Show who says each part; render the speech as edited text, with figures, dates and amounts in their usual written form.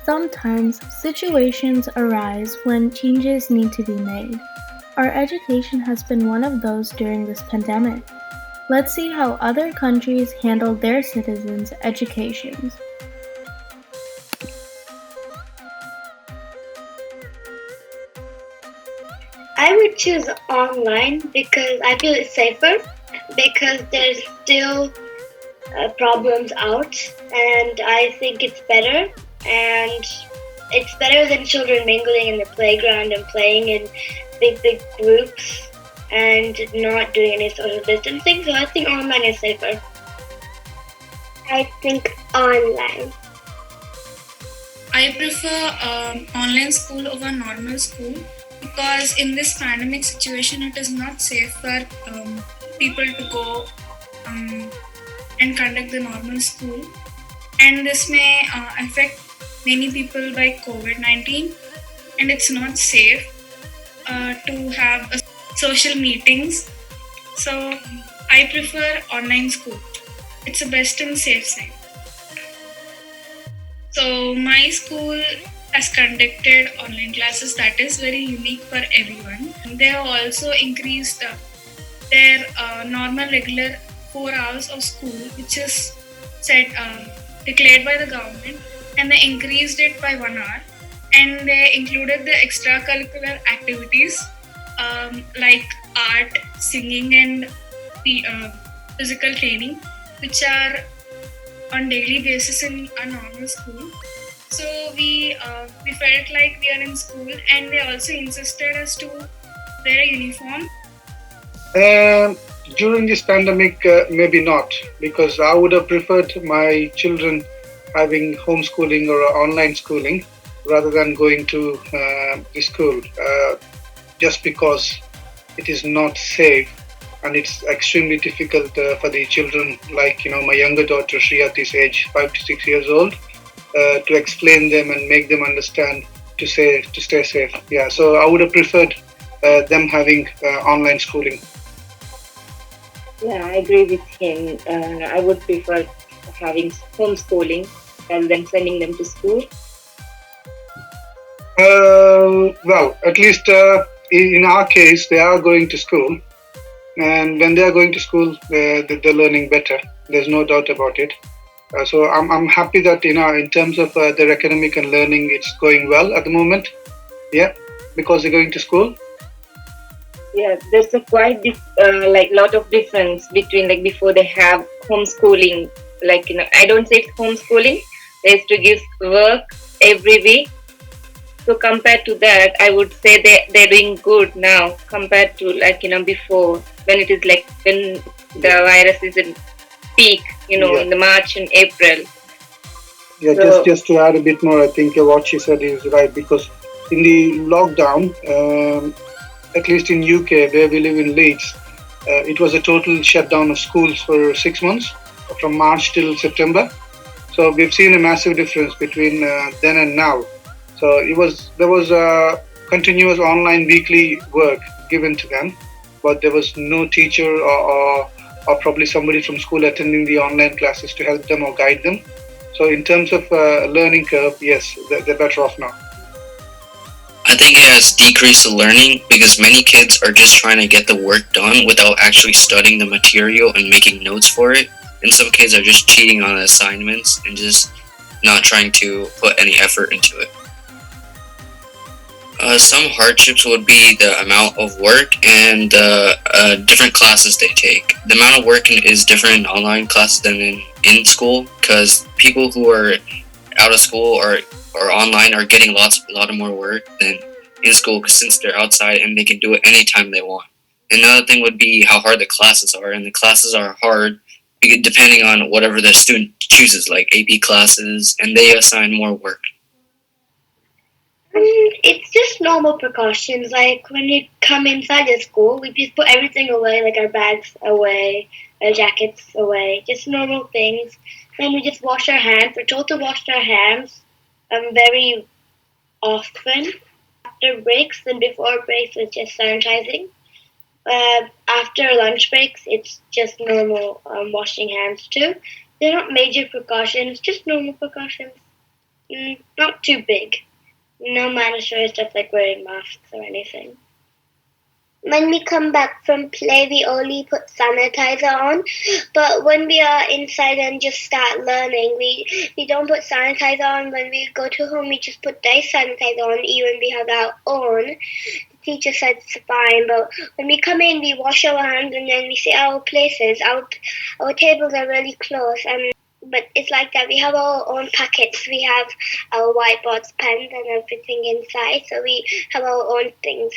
Speaker 1: Sometimes situations arise when changes need to be made. Our education has been one of those during this pandemic. Let's see how other countries handle their citizens' educations.
Speaker 2: I would choose online because I feel it's safer because there's still problems out, and I think it's better. And it's better than children mingling in the playground and playing in big groups and not doing any social distancing. So I think online is safer. I think online.
Speaker 3: I prefer online school over normal school because in this pandemic situation, it is not safe for people to go um, and conduct the normal school, and this may affect many people by COVID-19, and it's not safe to have social meetings. So I prefer online school. It's the best and safe side. So my school has conducted online classes that is very unique for everyone. They have also increased their normal regular 4 hours of school, which is set declared by the government, and they increased it by 1 hour. And they included the extracurricular activities like art, singing, and physical training, which are on daily basis in a normal school. So we felt like we are in school, and they also insisted us to wear a uniform.
Speaker 4: Um, During this pandemic, maybe not, because I would have preferred my children having homeschooling or online schooling rather than going to the school, just because it is not safe and it's extremely difficult for the children, like my younger daughter Shriyati's age, 5 to 6 years old, to explain them and make them understand to stay safe. Yeah, so I would have preferred them having online schooling.
Speaker 5: Yeah, I agree with him. I would prefer having homeschooling rather than sending them to school.
Speaker 4: Well, at least in our case, they are going to school, and when they are going to school, they're learning better. There's no doubt about it. So I'm happy that in terms of their academic and learning, it's going well at the moment. Yeah, because they're going to school.
Speaker 5: Yeah, there's a quite like lot of difference between like before they have homeschooling. Like I don't say it's homeschooling. They used to give work every week. So compared to that, I would say they're doing good now compared to like before, when it is like when the virus is in peak,
Speaker 4: Yeah.
Speaker 5: in the March and April.
Speaker 4: Yeah,
Speaker 5: So
Speaker 4: just to add a bit more, I think what she said is right, because in the lockdown, at least in UK where we live in Leeds, it was a total shutdown of schools for 6 months, from March till September. So we've seen a massive difference between then and now. So there was continuous online weekly work given to them, but there was no teacher or probably somebody from school attending the online classes to help them or guide them. So in terms of learning curve, yes, they're better off now.
Speaker 6: I think it has decreased the learning because many kids are just trying to get the work done without actually studying the material and making notes for it. And some kids are just cheating on assignments and just not trying to put any effort into it. Some hardships would be the amount of work and different classes they take. The amount of work is different in online classes than in school because people who are out of school or online are getting a lot of more work than in school since they're outside and they can do it anytime they want. Another thing would be how hard the classes are, and the classes are hard depending on whatever the student chooses, like AP classes, and they assign more work.
Speaker 2: It's just normal precautions. Like when you come inside the school, we just put everything away, like our bags away, our jackets away, just normal things. Then we just wash our hands. We're told to wash our hands very often after breaks, and before breaks, it's just sanitizing. After lunch breaks, it's just normal washing hands too. They're not major precautions, just normal precautions. Not too big. No mandatory stuff like wearing masks or anything. When we come back from play, we only put sanitizer on. But when we are inside and just start learning, we don't put sanitizer on. When we go to home, we just put dice sanitizer on, even we have our own. The teacher said it's fine, but when we come in, we wash our hands and then we sit our places. Our tables are really close, but it's like that. We have our own packets. We have our whiteboards, pens, and everything inside. So we have our own things.